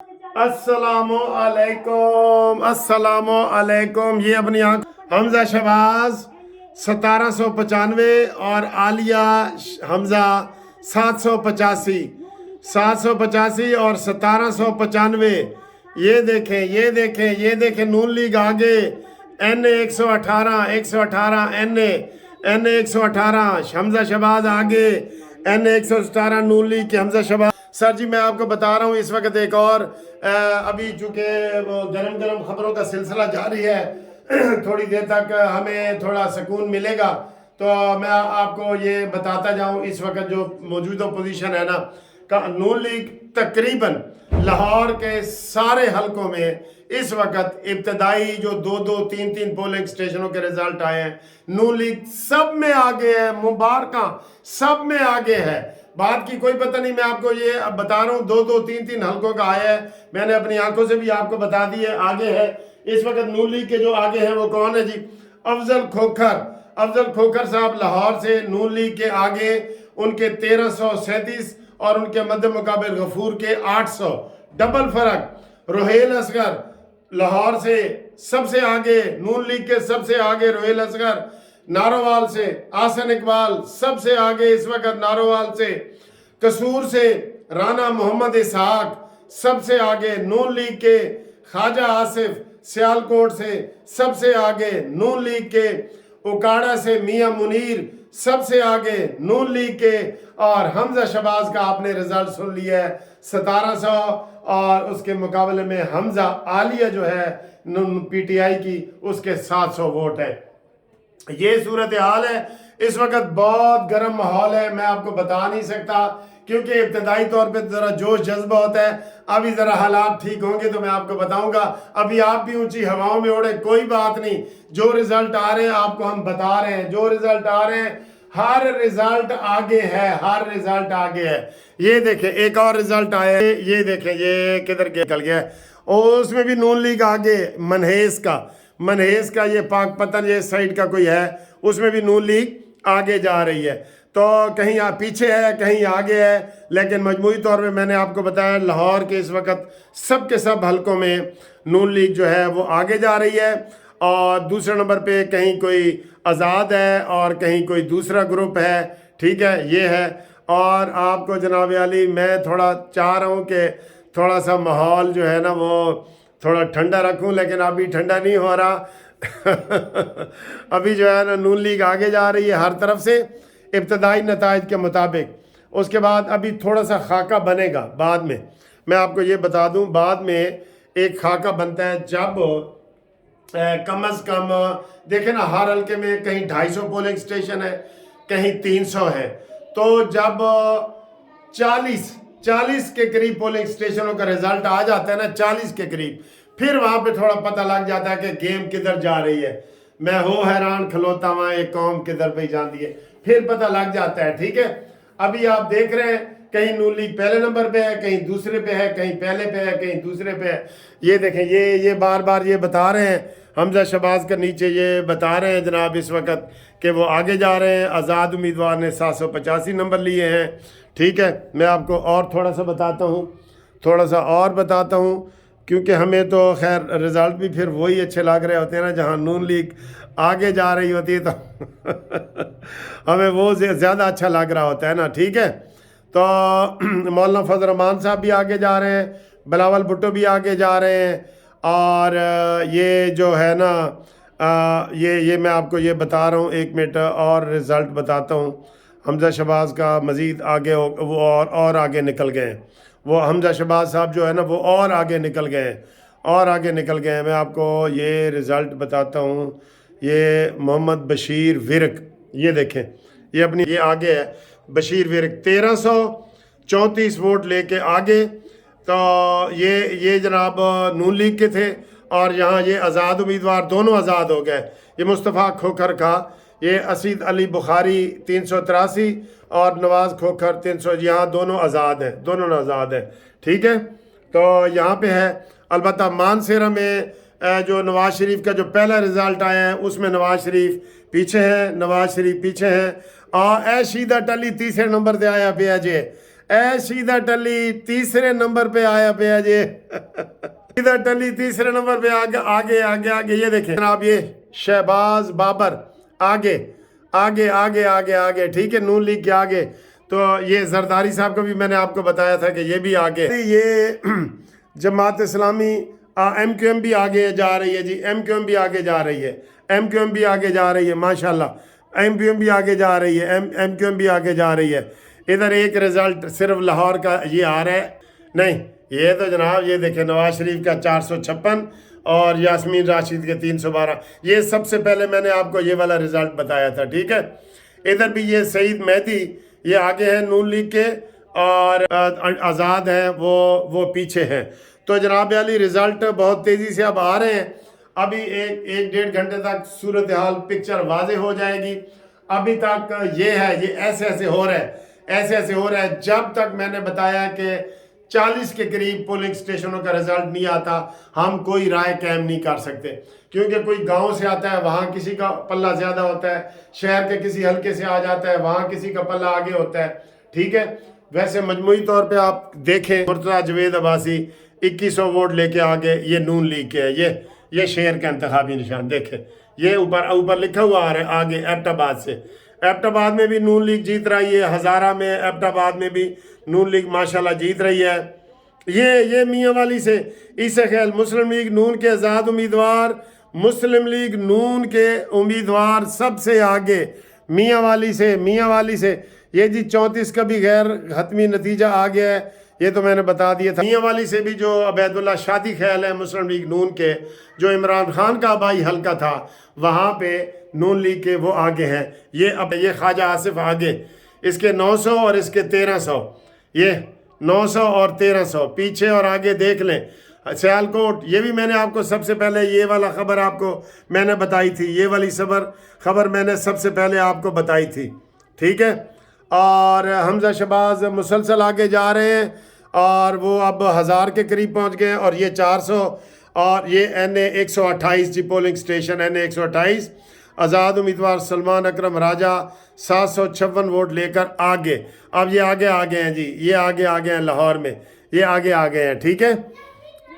अस्सलाम वालेकुम, अस्सलाम वालेकुम। ये अपनी आंख हमजा शहबाज 1795 और आलिया हमजा 785 785 और 1795। ये देखें, ये देखें, ये देखें, नून लीग आगे NA 118 118 NA 118 हमजा शहबाज आगे NA 117 नून लीग के हमजा शहबाज। सर जी मैं आपको बता रहा हूँ इस वक्त एक और अभी चूँकि वो गरम गरम खबरों का सिलसिला जारी है थोड़ी देर तक हमें थोड़ा सुकून मिलेगा, तो मैं आपको ये बताता जाऊँ इस वक्त जो मौजूदा पोजीशन है ना का नून लीग तकरीबन लाहौर के सारे हलकों में इस वक्त इब्तदाई जो 2-2 3-3 पोलिंग स्टेशनों के रिजल्ट आए हैं, नून लीग सब में आगे है, मुबारक सब में आगे है। बात की कोई पता नहीं, मैं आपको ये अब बता रहा हूँ 2-2 3-3 हलकों का आया है, मैंने अपनी आंखों से भी आपको बता दी है आगे है। इस वक्त नून लीग के जो आगे हैं वो कौन है जी? अफजल खोखर साहब लाहौर से नून लीग के आगे, उनके 1337 और उनके मध्य मुकाबिल गफूर के 800, डबल फर्क। रोहेल असगर लाहौर से सबसे आगे, नून लीग के सबसे आगे रोहेल असगर। नारोवाल से आसन इकबाल सबसे आगे इस वक्त नारोवाल से। कसूर से राना मोहम्मद इसहाक सबसे आगे नून लीग के। ख्वाजा आसिफ सियालकोट से सबसे आगे नून लीग के। उकाड़ा से मियां मुनीर सबसे आगे नून लीग के। और हमजा शहबाज का आपने रिजल्ट सुन लिया है 1700 और उसके मुकाबले में हमजा आलिया जो है PTI की उसके 700 वोट है। ये सूरत हाल है इस वक्त, बहुत गर्म माहौल है, मैं आपको बता नहीं सकता क्योंकि इब्तदाई तौर पे ज़रा जोश जज्बा होता है। अभी ज़रा हालात ठीक होंगे तो मैं आपको बताऊंगा। अभी आप भी ऊंची हवाओं में उड़े, कोई बात नहीं, जो रिजल्ट आ रहे हैं आपको हम बता रहे हैं। जो रिजल्ट आ रहे हैं हर रिजल्ट आगे है, हर रिजल्ट आगे है। ये देखें एक और रिजल्ट आया है, ये देखें ये किधर निकल गया है, और उसमें भी नून लीग आगे। मनहेस का ये पाक पतन ये साइड का कोई है, उसमें भी नून लीग आगे जा रही है। तो कहीं पीछे है कहीं आगे है, लेकिन मजमूई तौर पे मैंने आपको बताया लाहौर के इस वक्त सब के सब हलकों में नून लीग जो है वो आगे जा रही है। और दूसरे नंबर पे कहीं कोई आज़ाद है और कहीं कोई दूसरा ग्रुप है, ठीक है, ये है। और आपको जनाब अली मैं थोड़ा चाह रहा हूँ कि थोड़ा सा माहौल जो है ना वो थोड़ा ठंडा रखूं, लेकिन अभी ठंडा नहीं हो रहा अभी जो है ना नून लीग आगे जा रही है हर तरफ से इब्तदाई नताइज के मुताबिक। उसके बाद अभी थोड़ा सा खाका बनेगा बाद में, मैं आपको ये बता दूं बाद में एक खाका बनता है जब कम अज़ कम देखें ना हर हल्के में कहीं 250 पोलिंग स्टेशन है, कहीं 300 है, तो जब 40 के करीब पोलिंग स्टेशनों का रिजल्ट आ जाता है ना, 40 के करीब, फिर वहाँ पे थोड़ा पता लग जाता है कि गेम किधर जा रही है। मैं हो हैरान खलोता वहाँ एक कौम किधर पे जाती है, फिर पता लग जाता है, ठीक है। अभी आप देख रहे हैं कहीं नून लीग पहले नंबर पे है, कहीं दूसरे पे है, कहीं पहले पे है, कहीं दूसरे पे है। ये देखें ये बार बार ये बता रहे हैं हमजा शहबाज के नीचे ये बता रहे हैं जनाब इस वक्त कि वो आगे जा रहे हैं। आज़ाद उम्मीदवार ने 785 नंबर लिए हैं, ठीक है। मैं आपको और थोड़ा सा बताता हूँ क्योंकि हमें तो खैर रिज़ल्ट भी फिर वही अच्छे लग रहे होते हैं ना जहाँ नून लीग आगे जा रही होती है, तो हमें वो ज़्यादा अच्छा लग रहा होता है ना, ठीक है। तो मौलाना फजल रहमान साहब भी आगे जा रहे हैं, बिलावल भुट्टो भी आगे जा रहे हैं। और ये जो है ना ये मैं आपको ये बता रहा हूँ, एक मिनट और रिज़ल्ट बताता हूँ। हमजा शहबाज का मज़ीद आगे वो और आगे निकल गए हैं, वो हमजा शहबाज साहब जो है ना वो और आगे निकल गए हैं। मैं आपको ये रिज़ल्ट बताता हूँ। ये मोहम्मद बशीर विरक, ये देखें ये अपनी ये आगे है, बशीर विरक 1334 वोट लेके आगे। तो ये जनाब नून लीग के थे, और यहाँ ये आज़ाद उम्मीदवार दोनों आज़ाद हो गए। ये मुस्तफ़ा खोखर का, ये असीद अली बुखारी 383 और नवाज़ खोखर 300, यहाँ दोनों आज़ाद हैं, ठीक है। तो यहाँ पे है अलबत्ता मानसेरा में जो नवाज शरीफ का जो पहला रिज़ल्ट आया है उसमें नवाज शरीफ पीछे है और ए शीदा टली तीसरे नंबर पे आया पे जे ए सीधा टली तीसरे नंबर पे आया पे जी सीधा टली तीसरे नंबर पे आगे आगे आगे आगे। ये देखें जनाब, ये शहबाज बाबर आगे आगे आगे आगे आगे, ठीक है, नून लीग के आगे। तो ये जरदारी साहब को भी मैंने आपको बताया था कि ये भी आगे। ये जमात इस्लामी MQM भी आगे जा रही है जी, MQM भी आगे जा रही है, MQM भी आगे जा रही है माशाल्लाह, MQM भी आगे जा रही है, MQM भी आगे जा रही है। इधर एक रिज़ल्ट सिर्फ लाहौर का ये आ रहा है, नहीं ये तो जनाब ये देखें नवाज शरीफ का 456 और यास्मीन राशिद के 312। ये सबसे पहले मैंने आपको ये वाला रिज़ल्ट बताया था, ठीक है। इधर भी ये सईद मेहदी ये आगे है नून लीग के, और आज़ाद है वो पीछे हैं। तो जनाब अली रिज़ल्ट बहुत तेज़ी से अब आ रहे हैं। अभी एक डेढ़ घंटे तक सूरत हाल पिक्चर वाज़े हो जाएगी। अभी तक ये है, ये ऐसे ऐसे हो रहा है, ऐसे ऐसे हो रहा है। जब तक मैंने बताया कि 40 के करीब पोलिंग स्टेशनों का रिज़ल्ट नहीं आता, हम कोई राय कायम नहीं कर सकते, क्योंकि कोई गांव से आता है वहाँ किसी का पल्ला ज़्यादा होता है, शहर के किसी हल्के से आ जाता है वहाँ किसी का पल्ला आगे होता है, ठीक है। वैसे मजमूई तौर पे आप देखें, मुर्तज़ा जवेद अब्बासी 2100 वोट लेके आगे, ये नून लीग के है, ये शेर का इंतखाबी निशान देखें, ये ऊपर लिखा हुआ आ रहा है आगे एबटाबाद से। एबटाबाद में भी नून लीग जीत रही है, हज़ारा में एबटाबाद में भी नून लीग माशाल्लाह जीत रही है। ये मियाँ वाली से ईसा ख्याल मुस्लिम लीग नून के आज़ाद उम्मीदवार, मुस्लिम लीग नून के उम्मीदवार सबसे आगे मियाँ वाली से ये जी 34 का भी गैर हतमी नतीजा आ गया है, ये तो मैंने बता दिया था। मियाँ वाली से भी जो अबैदुल्ला शादी ख्याल है मुस्लिम लीग नून के, जो इमरान खान का आबाई हल्का था, वहाँ पे नून लीग के वो आगे हैं। ये ख्वाजा आसिफ आगे, इसके 900 और इसके 1300, ये 900 और 1300 पीछे और आगे देख लें। सियालकोट, ये भी मैंने आपको सबसे पहले ये वाला खबर आपको मैंने बताई थी, ये वाली खबर मैंने सबसे पहले आपको बताई थी, ठीक है। और हमजा शहबाज मुसलसल आगे जा रहे हैं और वो अब 1000 के करीब पहुंच गए, और ये 400 और ये NA 128 जी पोलिंग स्टेशन NA 128। आज़ाद उम्मीदवार सलमान अकरम राजा 756 वोट लेकर आगे। अब ये आगे आ गए हैं जी, ये आगे आ गए हैं लाहौर में, ये आगे आ गए हैं, ठीक है।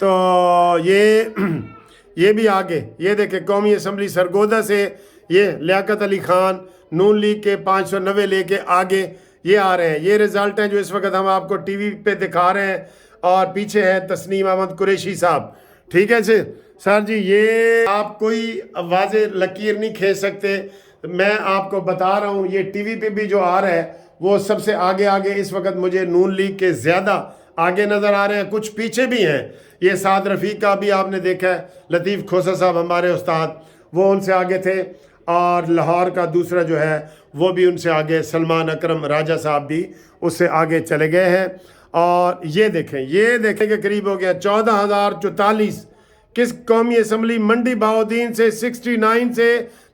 तो ये भी आगे, ये देखें कौमी असम्बली सरगोदा से ये लियाकत अली खान नून लीग के 590 लेके आगे ये आ रहे हैं। ये रिज़ल्ट हैं जो इस वक्त हम आपको टीवी पे दिखा रहे हैं, और पीछे है तस्नीम अहमद कुरैशी साहब, ठीक है सर जी। ये आप कोई वाज़े लकीर नहीं खींच सकते, मैं आपको बता रहा हूँ। ये टीवी पे भी जो आ रहा है वो सबसे आगे इस वक्त मुझे नून लीग के ज़्यादा आगे नज़र आ रहे हैं, कुछ पीछे भी हैं। ये साद रफ़ीक का भी आपने देखा है, लतीफ़ खोसा साहब हमारे उस्ताद, वो उनसे आगे थे, और लाहौर का दूसरा जो है वो भी उनसे आगे, सलमान अकरम राजा साहब भी उससे आगे चले गए हैं। और ये देखें के करीब हो गया 14,044 किस कौमी असम्बली मंडी बहाउद्दीन से 69 से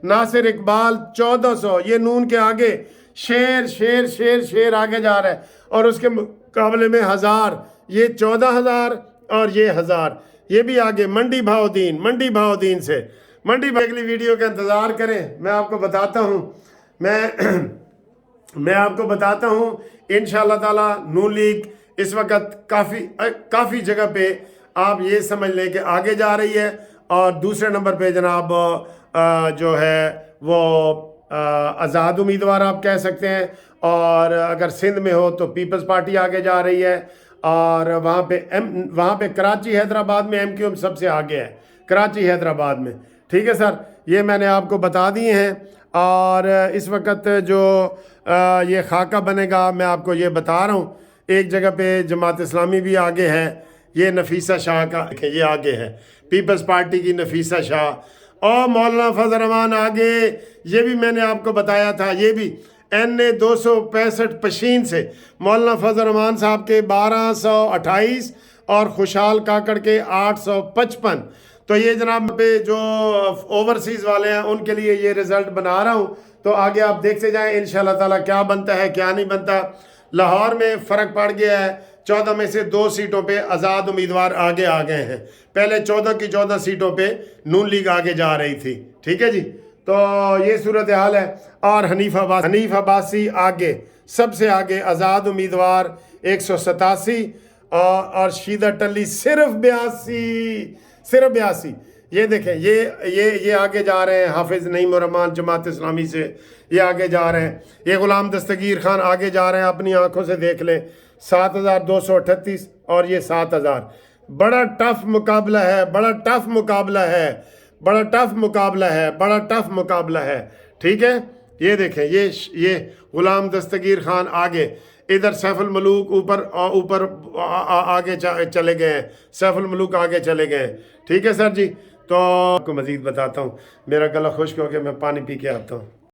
नासिर इकबाल 1400, ये नून के आगे शेर आगे जा रहा है, और उसके मुकाबले में 1000, ये 14,000 और ये 1000, ये भी आगे मंडी बहाउद्दीन से। अगली वीडियो का इंतज़ार करें, मैं आपको बताता हूँ, मैं आपको बताता हूँ इंशाअल्लाह ताला। नून लीग इस वक्त काफ़ी जगह पे आप ये समझ लें कि आगे जा रही है, और दूसरे नंबर पे जनाब जो है वो आज़ाद उम्मीदवार आप कह सकते हैं, और अगर सिंध में हो तो पीपल्स पार्टी आगे जा रही है, और वहाँ पे कराची हैदराबाद में MQM सबसे आगे है, कराची हैदराबाद में, ठीक है सर। ये मैंने आपको बता दिए हैं, और इस वक्त जो ये खाका बनेगा मैं आपको ये बता रहा हूँ। एक जगह पे जमात इस्लामी भी आगे है, ये नफीसा शाह का ये आगे है, पीपल्स पार्टी की नफीसा शाह, और मौलाना फजल रहमान आगे, ये भी मैंने आपको बताया था। ये भी NA 265 पशीन से मौलाना फजल रहमान साहब के 1228 और खुशहाल काकड़ के 855। तो ये जनाब पे जो ओवरसीज़ वाले हैं उनके लिए ये रिज़ल्ट बना रहा हूँ, तो आगे आप देखते जाएं इंशाअल्लाह ताला क्या बनता है क्या नहीं बनता। लाहौर में फ़र्क पड़ गया है, 14 में से 2 सीटों पे आज़ाद उम्मीदवार आगे आ गए हैं, पहले 14 की 14 सीटों पे नून लीग आगे जा रही थी, ठीक है जी। तो ये सूरत हाल है। और हनीफ अब्बासी आगे, सबसे आगे आज़ाद उम्मीदवार 187 اور شیدہ ٹلی صرف 82. یہ دیکھیں یہ آگے جا رہے ہیں حافظ نعیم الرحمان جماعت اسلامی سے، یہ آگے جا رہے ہیں. یہ غلام دستگیر خان آگے جا رہے ہیں، اپنی آنکھوں سے دیکھ لیں. 7238 اور یہ 7000. بڑا ٹف مقابلہ ہے، بڑا ٹف مقابلہ ہے. ٹھیک ہے، یہ دیکھیں یہ غلام دستگیر خان آگے، ادھر سیف الملوک اوپر آگے چلے گئے ہیں، سیف الملوک آگے چلے گئے ہیں. ٹھیک ہے سر جی، تو آپ کو مزید بتاتا ہوں. میرا گلا خشک ہو گیا، میں پانی پی کے آتا ہوں.